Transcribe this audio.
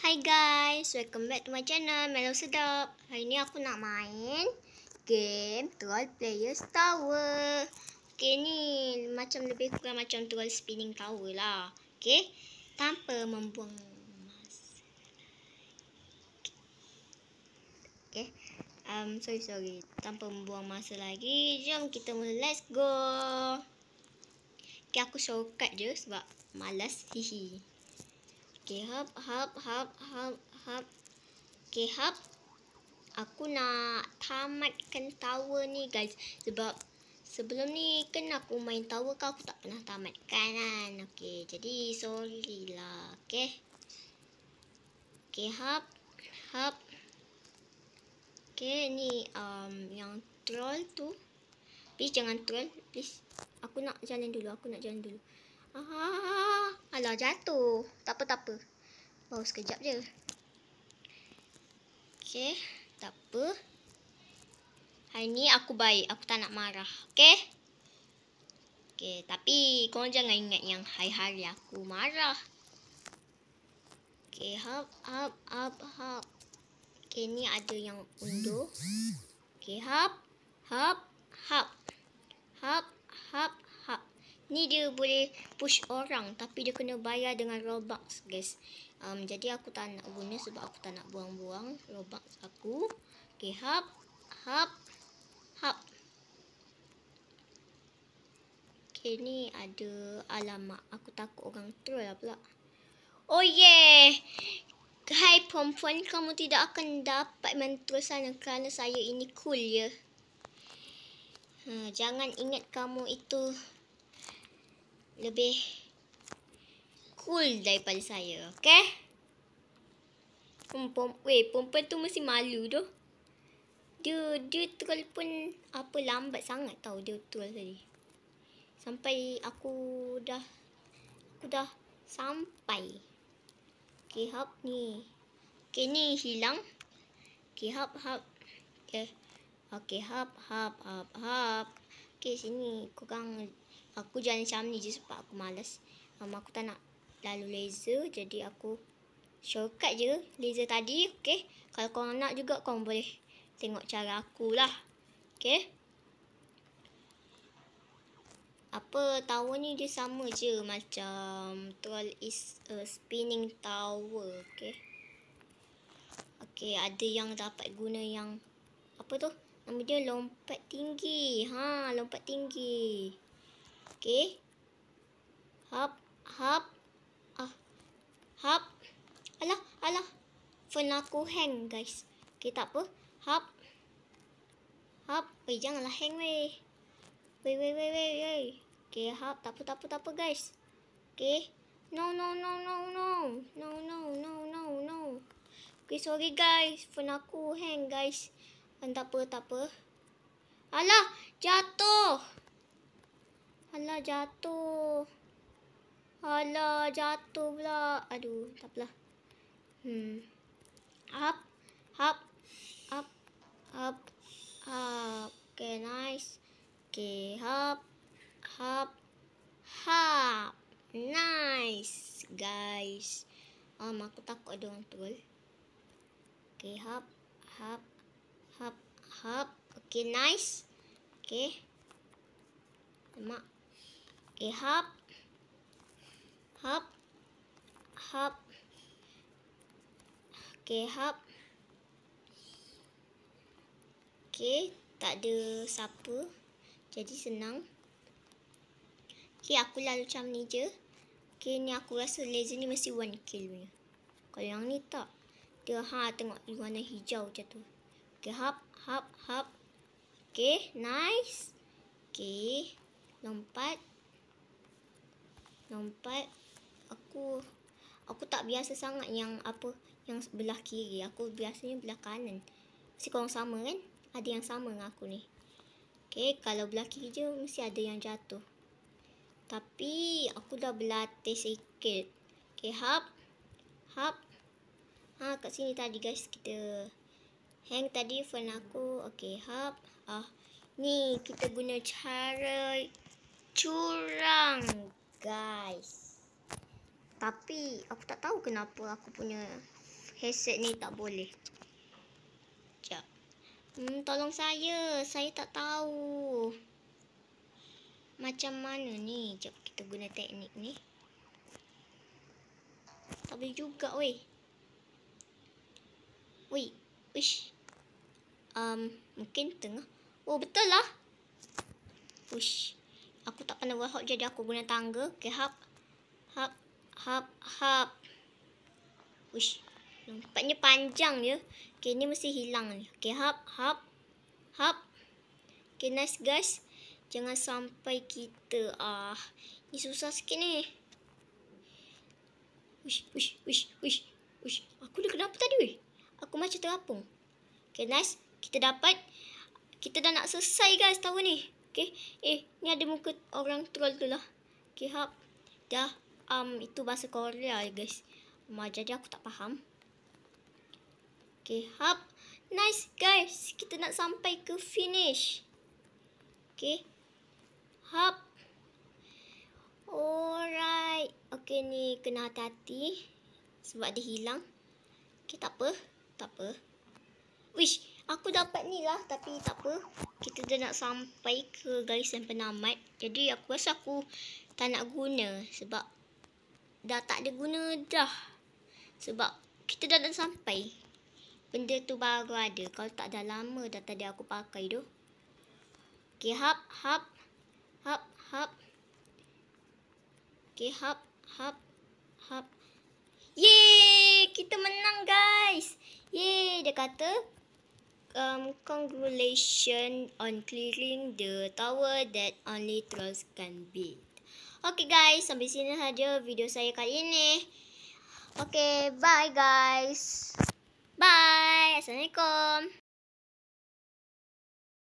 Hi guys, welcome back to my channel Melo Sedap. Hari ni aku nak main game Troll Players Tower. Okay, ni macam lebih kurang macam Troll Spinning Tower lah. Okay, tanpa membuang masa. Okay, sorry. Tanpa membuang masa lagi, jom kita mula. Let's go. Okay, aku shortcut je sebab malas. Hihi. Okay, hop. Okay, hop. Aku nak tamatkan tower ni guys. Sebab sebelum ni kan aku main tower kau, aku tak pernah tamatkan kan. Okay, jadi sorry lah. Okay. Okay, hop. Okay, ni yang troll tu. Please jangan troll. Please. Aku nak jalan dulu. Alah, jatuh. Tak apa. Baru sekejap je. Okay, tak apa. Hari ni aku baik. Aku tak nak marah. Okay? Okay, tapi korang jangan ingat yang hari-hari aku marah. Okay, hop. Okay, ni ada yang undur. Okay, hop. Ni dia boleh push orang tapi dia kena bayar dengan Robux guys. Jadi aku tak nak guna sebab aku tak nak buang-buang Robux aku. Okay, hop. Okay, ni ada alamak. Aku takut orang troll lah pula. Oh yeah. Hai perempuan, kamu tidak akan dapat mentroll sana kerana saya ini cool ya. Jangan ingat kamu itu lebih cool daripada saya, okay? Perempuan tu mesti malu tu. Dia troll pun lambat sangat tau dia troll tadi. Sampai aku dah sampai. Okay, hop ni. Okay, ni hilang. Okay, hop. Okay, hop. Okay, sini korang. Aku jalan macam ni je sebab aku malas. Aku tak nak lalu laser. Jadi aku shortcut je laser tadi. Okay. Kalau korang nak juga, korang boleh tengok cara aku lah. Okay. Tower ni dia sama je macam Troll is a Spinning Tower. Okay. Okay, ada yang dapat guna yang nama dia lompat tinggi. Lompat tinggi. Okay. Hop. Alah. Phone aku hang guys. Okay, tak apa. Hop. Janganlah hang weh. Weh. Okay, hop. Tak apa guys. Okay. No. Okay, sorry guys. Phone aku hang guys. Tak apa. Alah, jatuh. Pula. Aduh, tak apalah. Hop. Okay, nice. Okay, hop. Nice, guys. Aku takut ada orang troll. Okay, hop. Okay, nice. Okay. Mak. Okay, hop. Okay, hop. Okay, tak ada siapa. Jadi senang. Okay, aku lalu macam ni je. Okay, ni aku rasa laser ni mesti 1 kill punya. Kalau yang ni tak. Dia tengok warna hijau macam tu. Okay, hop. Okay, nice. Okay, lompat. Aku tak biasa sangat yang belah kiri. Aku biasanya belah kanan. Mesti korang sama kan? Ada yang sama dengan aku ni. Okay, kalau belah kiri je mesti ada yang jatuh. Tapi aku dah berlatih sikit. Okay, hop. Kat sini tadi guys kita hang tadi phone aku. Okay, hop. Ni kita guna cara curang guys. Tapi aku tak tahu kenapa aku punya headset ni tak boleh. Sekejap. Tolong saya tak tahu. Macam mana ni? Sekejap, kita guna teknik ni. Tak boleh juga, weh. Weh, wish. Mungkin tengah. Oh, betul lah. Wish. Aku tak pandai buat hop, jadi aku guna tangga. Okay, hop. Wish. Nampaknya panjang dia. Okay, ni mesti hilang ni. Okay, hop. Okay, nice guys. Jangan sampai kita ni susah sikit ni. Wish. Aku dah kenapa tadi weh? Aku macam terapung. Okay, nice. Kita dapat. Kita dah nak selesai guys tahun ni. Okay. Ni ada muka orang troll tu lah. Okay, hop. Dah. Itu bahasa Korea guys. Jadi aku tak faham. Okay, hop. Nice guys. Kita nak sampai ke finish. Okay. Hop. Alright. Okay, ni kena hati-hati. Sebab dia hilang. Okay, tak apa. Wish, aku dapat ni lah. Tapi tak apa. Kita dah nak sampai ke garisan penamat. Jadi aku rasa aku tak nak guna. Sebab dah tak ada guna dah. Sebab kita dah nak sampai. Benda tu baru ada. Kalau tak dah lama dah tadi aku pakai tu. Okay, hop. Okay, hop. Yeay, kita menang guys. Yeay, dia kata congratulations on clearing the tower that only trolls can beat. Okay guys, sampai sini saja video saya kali ini. Okay, bye guys. Bye. Assalamualaikum.